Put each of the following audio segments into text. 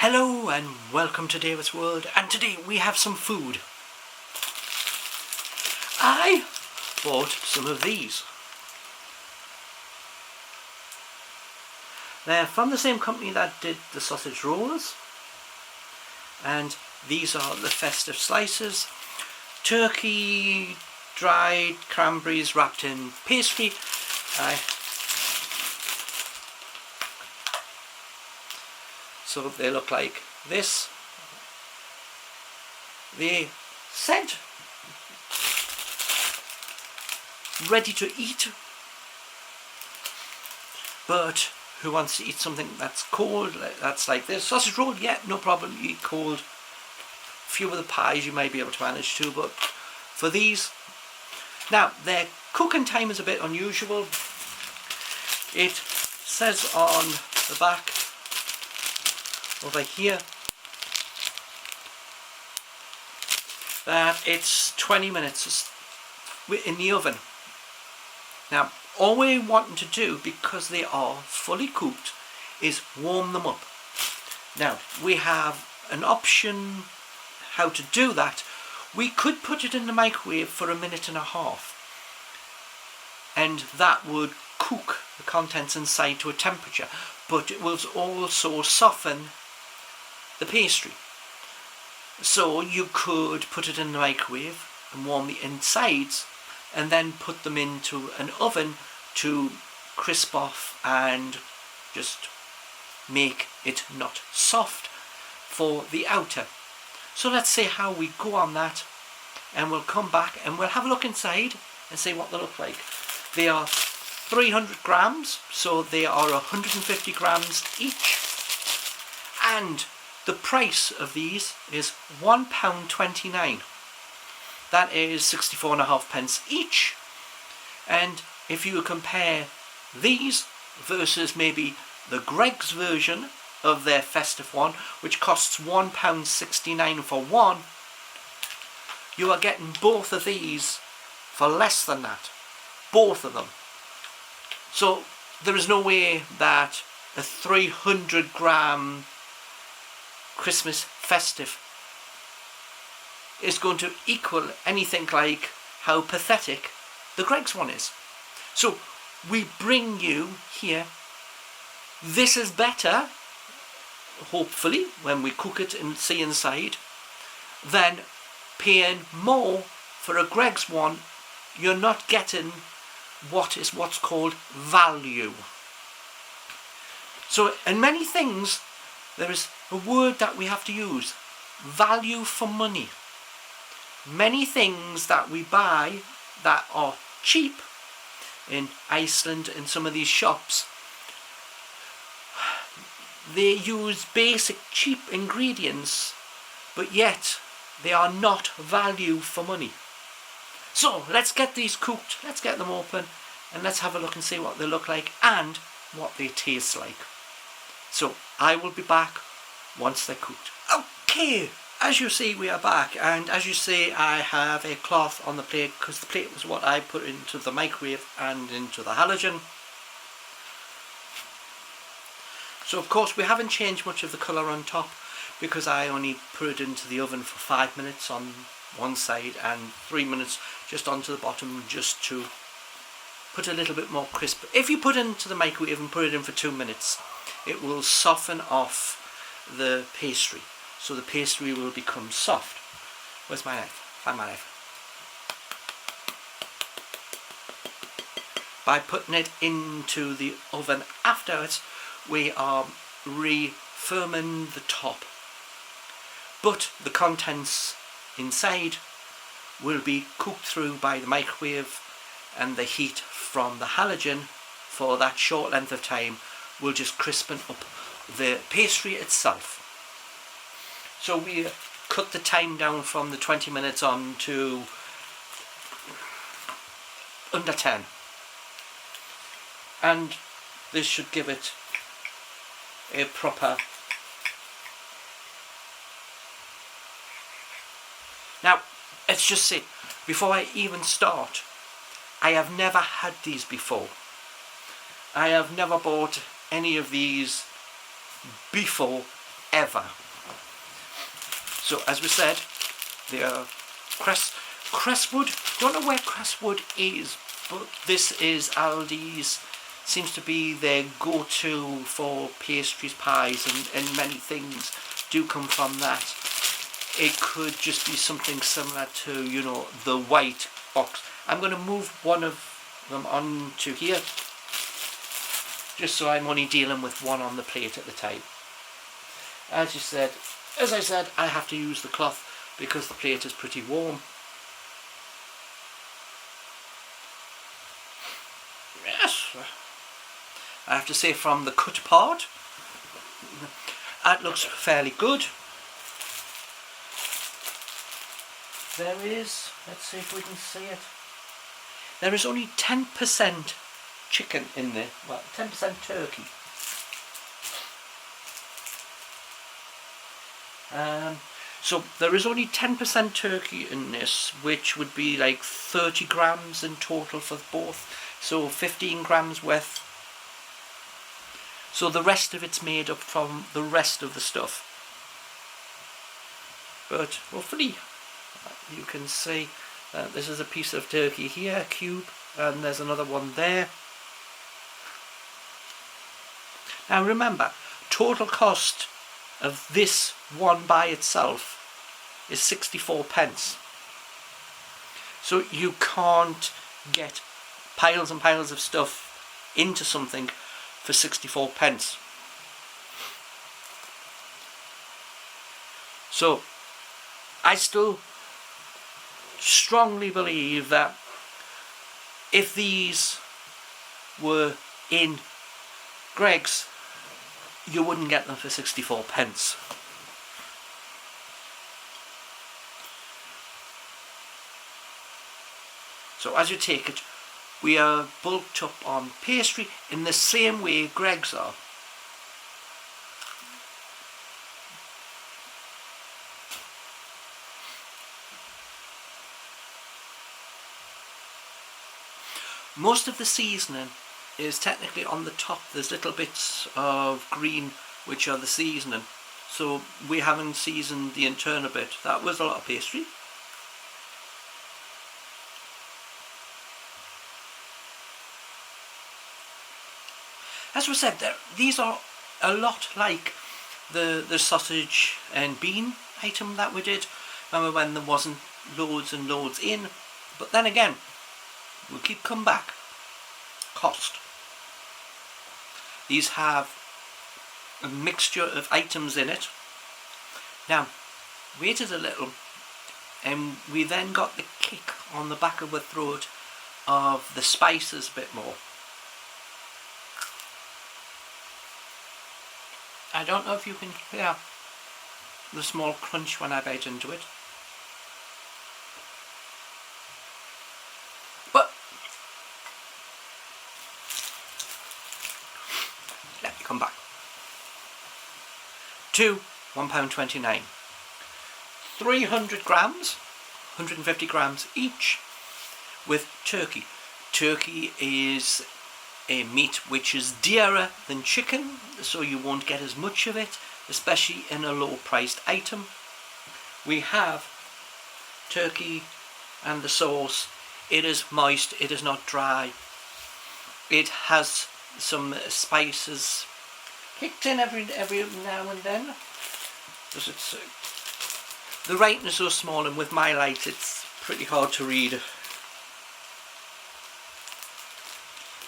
Hello and welcome to David's World, and today we have some food. I bought some of these. They're from the same company that did the sausage rolls, and these are the Festive slices. Turkey, dried cranberries wrapped in pastry. So they look like this. They said ready to eat, but who wants to eat something that's cold? That's like this. Sausage roll, yeah, no problem, you eat cold. A few of the pies you may be able to manage too, but for these, now their cooking time is a bit unusual. It says on the back over here that it's 20 minutes in the oven. Now all we're wanting to do, because they are fully cooked, is warm them up. Now we have an option how to do that. We could put it in the microwave for 1.5 minutes, and that would cook the contents inside to a temperature, but it will also soften the pastry. So you could put it in the microwave and warm the insides, and then put them into an oven to crisp off and just make it not soft for the outer. So let's see how we go on that, and we'll come back and we'll have a look inside and see what they look like. They are 300 grams, so they are 150 grams each, and the price of these is £1.29. That is 64.5 each. And if you compare these versus maybe the Greggs version of their Festive one, which costs £1.69 for one, you are getting both of these for less than that. Both of them. So there is no way that a 300 gram Christmas Festive is going to equal anything like how pathetic the Greggs one is. So we bring you here, this is better, hopefully, when we cook it and see inside, than paying more for a Greggs one. You're not getting what's called value. So in many things there is a word that we have to use: value for money. Many things that we buy that are cheap in Iceland, in some of these shops, they use basic cheap ingredients, but yet they are not value for money. So let's get these cooked, let's get them open, and let's have a look and see what they look like and what they taste like. So I will be back once they're cooked. Okay, as you see, we are back, and as you see, I have a cloth on the plate, because the plate was what I put into the microwave and into the halogen. So of course we haven't changed much of the colour on top, because I only put it into the oven for 5 minutes on one side and 3 minutes just onto the bottom, just to put a little bit more crisp. If you put it into the microwave and put it in for 2 minutes, it will soften off the pastry, so the pastry will become soft. Where's my knife? Find my knife. By putting it into the oven afterwards, we are refirming the top, but the contents inside will be cooked through by the microwave, and the heat from the halogen for that short length of time will just crispen up the pastry itself. So we cut the time down from the 20 minutes on to under 10, and this should give it a proper. Now let's just say, before I even start, I have never had these before. I have never bought any of these before ever. So as we said, they are Crestwood. Don't know where Crestwood is, but this is Aldi's. Seems to be their go-to for pastries, pies, and many things do come from that. It could just be something similar to, you know, the white box. I'm going to move one of them onto here, just so I'm only dealing with one on the plate at the time. As I said, I have to use the cloth because the plate is pretty warm. Yes, I have to say from the cut part, that looks fairly good. There is, let's see if we can see it, there is only 10% chicken in there, well 10% turkey. So there is only 10% turkey in this, which would be like 30 grams in total for both, so 15 grams worth. So the rest of it's made up from the rest of the stuff. But hopefully you can see that this is a piece of turkey here, a cube, and there's another one there. Now remember, total cost of this one by itself is 64p. So you can't get piles and piles of stuff into something for 64p. So I still strongly believe that if these were in Greggs, you wouldn't get them for 64p. So as you take it, we are bulked up on pastry in the same way Greggs are. Most of the seasoning is technically on the top. There's little bits of green which are the seasoning. So we haven't seasoned the internal bit. That was a lot of pastry. As we said, these are a lot like the sausage and bean item that we did. Remember when there wasn't loads and loads in? But then again, we'll keep coming back. Cost. These have a mixture of items in it. Now, waited a little, and we then got the kick on the back of the throat of the spices a bit more. I don't know if you can hear the small crunch when I bite into it. But let me come back to £1.29. 300 grams, 150 grams each, with turkey. Turkey is a meat which is dearer than chicken, so you won't get as much of it, especially in a low priced item. We have turkey and the sauce. It is moist, it is not dry. It has some spices kicked in every now and then. The writing is so small, and with my light it's pretty hard to read.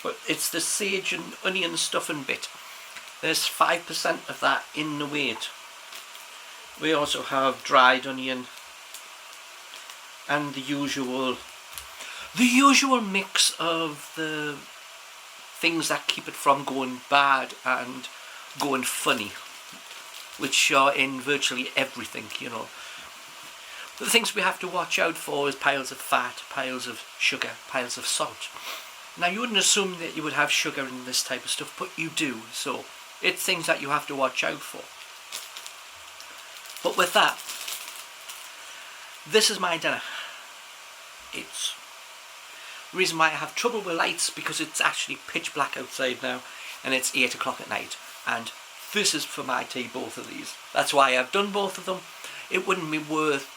But it's the sage and onion stuffing bit. There's 5% of that in the weight. We also have dried onion and the usual mix of the things that keep it from going bad and going funny, which are in virtually everything, you know. The things we have to watch out for is piles of fat, piles of sugar, piles of salt. Now, you wouldn't assume that you would have sugar in this type of stuff, but you do, so it's things that you have to watch out for. But with that, this is my dinner. It's the reason why I have trouble with lights, because it's actually pitch black outside now, and it's 8 o'clock at night, and this is for my tea, both of these. That's why I've done both of them. It wouldn't be worth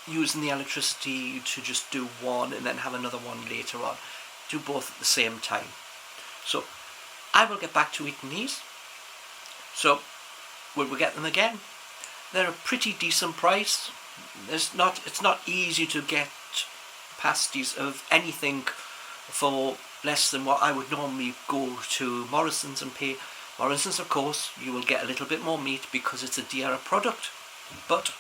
using the electricity to just do one and then have another one later on. Do both at the same time. So I will get back to eating these. So will we get them again? They're a pretty decent price. It's not easy to get pasties of anything for less than what I would normally go to Morrison's and pay. Morrison's, of course, you will get a little bit more meat because it's a dearer product, but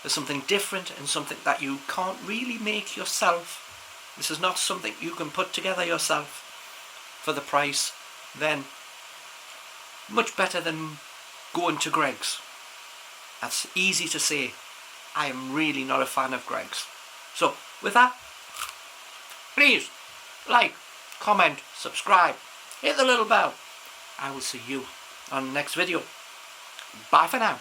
there's something different and something that you can't really make yourself. This is not something you can put together yourself for the price. Then much better than going to Greggs. That's easy to say. I am really not a fan of Greggs. So with that, please like, comment, subscribe, hit the little bell. I will see you on the next video. Bye for now.